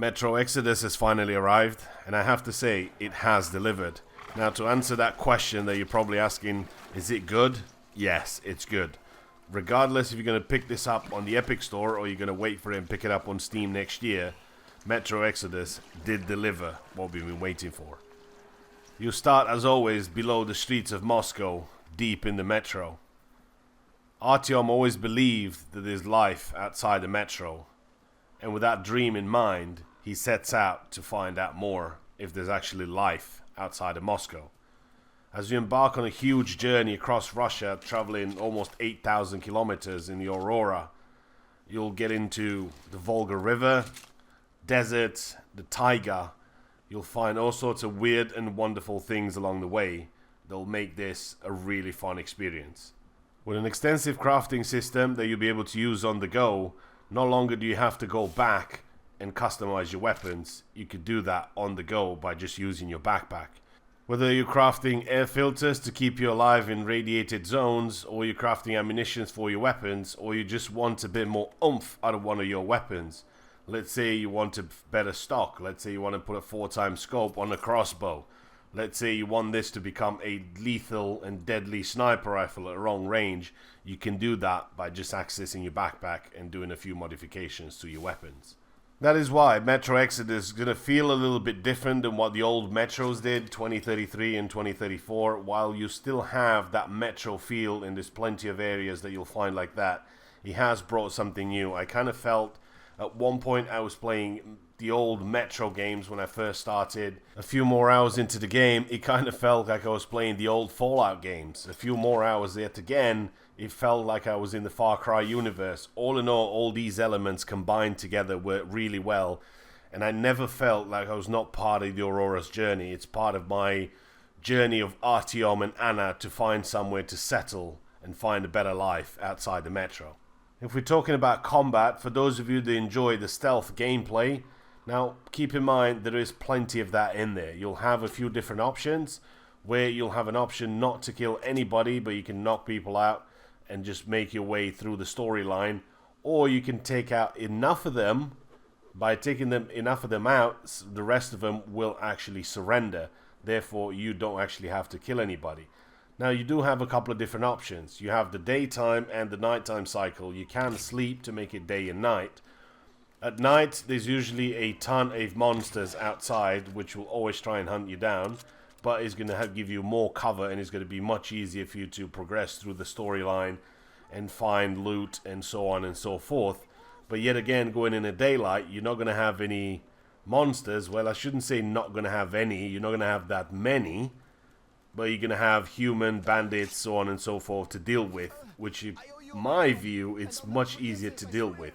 Metro Exodus has finally arrived, and I have to say, it has delivered. Now, to answer that question that you're probably asking, is it good? Yes, it's good. Regardless if you're going to pick this up on the Epic Store or you're going to wait for it and pick it up on Steam next year, Metro Exodus did deliver what we've been waiting for. You start, as always, below the streets of Moscow, deep in the metro. Artyom always believed that there's life outside the metro, and with that dream in mind, he sets out to find out more if there's actually life outside of Moscow. As you embark on a huge journey across Russia, traveling almost 8,000 kilometers in the Aurora, you'll get into the Volga River, deserts, the Taiga. You'll find all sorts of weird and wonderful things along the way that'll make this a really fun experience. With an extensive crafting system that you'll be able to use on the go, no longer do you have to go back and customize your weapons. You could do that on the go by just using your backpack. Whether you're crafting air filters to keep you alive in radiated zones, or you're crafting ammunitions for your weapons, or you just want a bit more oomph out of one of your weapons. Let's say you want a better stock. Let's say you want to put a 4x scope on a crossbow. Let's say you want this to become a lethal and deadly sniper rifle at long range. You can do that by just accessing your backpack and doing a few modifications to your weapons. That is why Metro Exodus is going to feel a little bit different than what the old Metros did, 2033 and 2034. While you still have that Metro feel, and there's plenty of areas that you'll find like that, he has brought something new. I kind of felt at one point I was playing the old Metro games when I first started. A few more hours into the game, it kind of felt like I was playing the old Fallout games. A few more hours yet again, it felt like I was in the Far Cry universe. All in all these elements combined together work really well, and I never felt like I was not part of the Aurora's journey. It's part of my journey of Artyom and Anna to find somewhere to settle and find a better life outside the Metro. If we're talking about combat, for those of you that enjoy the stealth gameplay, now keep in mind there is plenty of that in there. You'll have a few different options where you'll have an option not to kill anybody, but you can knock people out and just make your way through the storyline, or you can take out enough of them. By taking enough of them out, the rest of them will actually surrender. Therefore, you don't actually have to kill anybody. Now, you do have a couple of different options. You have the daytime and the nighttime cycle. You can sleep to make it day and night. At night, there's usually a ton of monsters outside, which will always try and hunt you down, but it's going to give you more cover, and it's going to be much easier for you to progress through the storyline and find loot and so on and so forth. But yet again, going in the daylight, you're not going to have any monsters. Well, I shouldn't say not going to have any. You're not going to have that many, but you're going to have human, bandits, so on and so forth to deal with, which in my view, it's much easier to deal with.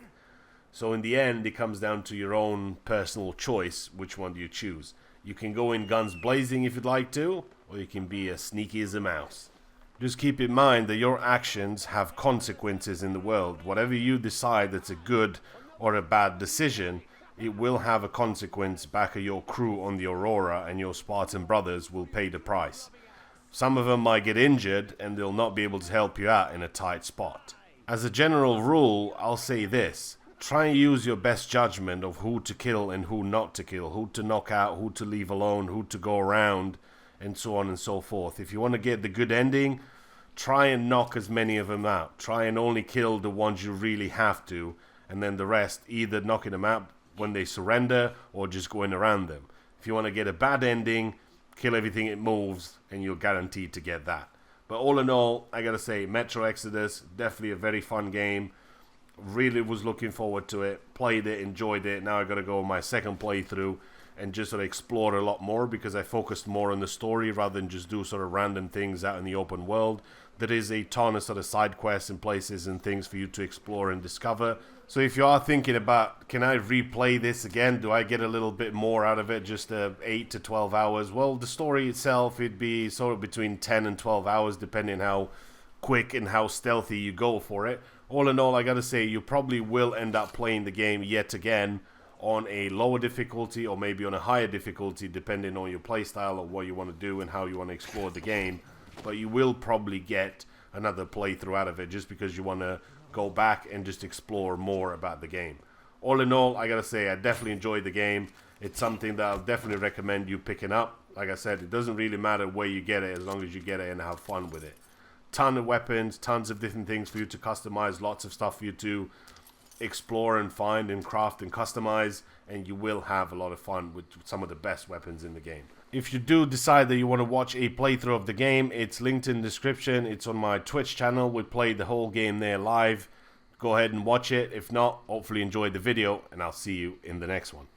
So in the end, it comes down to your own personal choice, which one do you choose. You can go in guns blazing if you'd like to, or you can be as sneaky as a mouse. Just keep in mind that your actions have consequences in the world. Whatever you decide that's a good or a bad decision, it will have a consequence back at your crew on the Aurora, and your Spartan brothers will pay the price. Some of them might get injured, and they'll not be able to help you out in a tight spot. As a general rule, I'll say this. Try and use your best judgment of who to kill and who not to kill, who to knock out, who to leave alone, who to go around, and so on and so forth. If you want to get the good ending, try and knock as many of them out. Try and only kill the ones you really have to, and then the rest, either knocking them out when they surrender or just going around them. If you want to get a bad ending, kill everything it moves, and you're guaranteed to get that. But all in all, I gotta say, Metro Exodus, definitely a very fun game. Really was looking forward to it, played it, enjoyed it. Now I gotta go on my second playthrough and just sort of explore a lot more, because I focused more on the story rather than just do sort of random things out in the open world. There is a ton of sort of side quests and places and things for you to explore and discover. So if you are thinking about, can I replay this again? Do I get a little bit more out of it, just 8 to 12 hours? Well, the story itself, it'd be sort of between 10 and 12 hours, depending how quick and how stealthy you go for it. All in all, I gotta say, you probably will end up playing the game yet again on a lower difficulty or maybe on a higher difficulty, depending on your playstyle or what you want to do and how you want to explore the game. But you will probably get another playthrough out of it, just because you want to go back and just explore more about the game. all in all, I gotta say, I definitely enjoyed the game. It's something that I'll definitely recommend you picking up. Like I said, it doesn't really matter where you get it as long as you get it and have fun with it. Ton of weapons, tons of different things for you to customize, lots of stuff for you to explore and find and craft and customize, and you will have a lot of fun with some of the best weapons in the game. If you do decide that you want to watch a playthrough of the game, it's linked in the description. It's on my Twitch channel. We played the whole game there live. Go ahead and watch it. If not, hopefully enjoy the video, and I'll see you in the next one.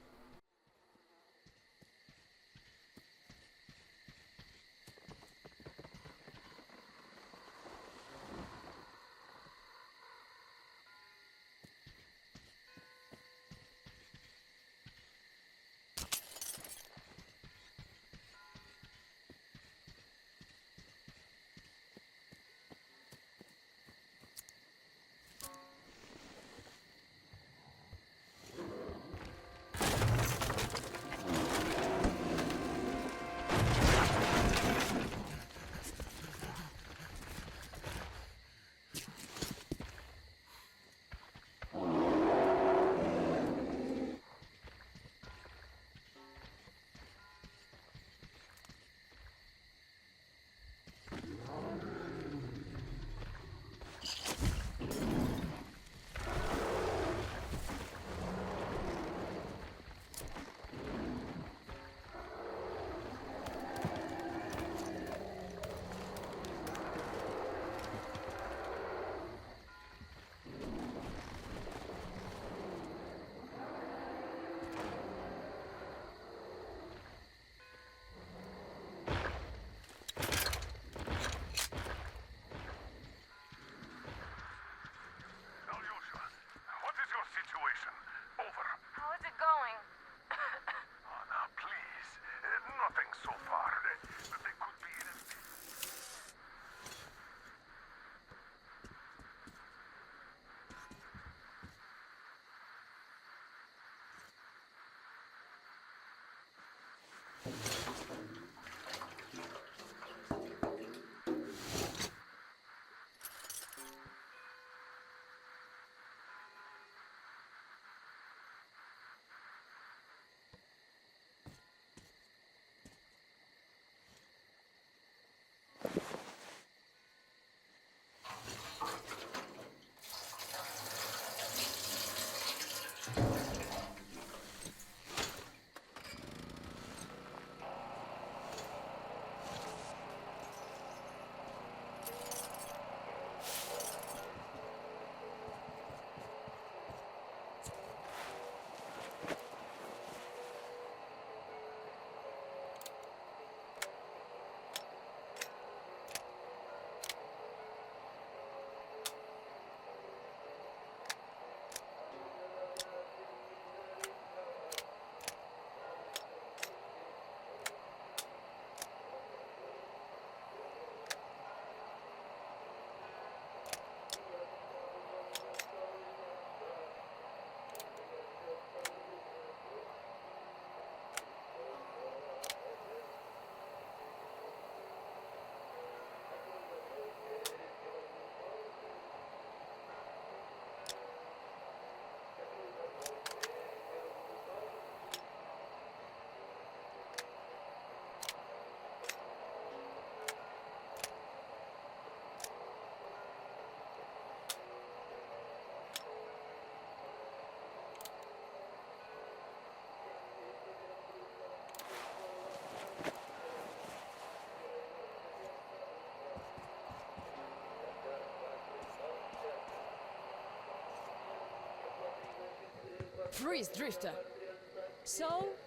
Freeze, Drifter. So,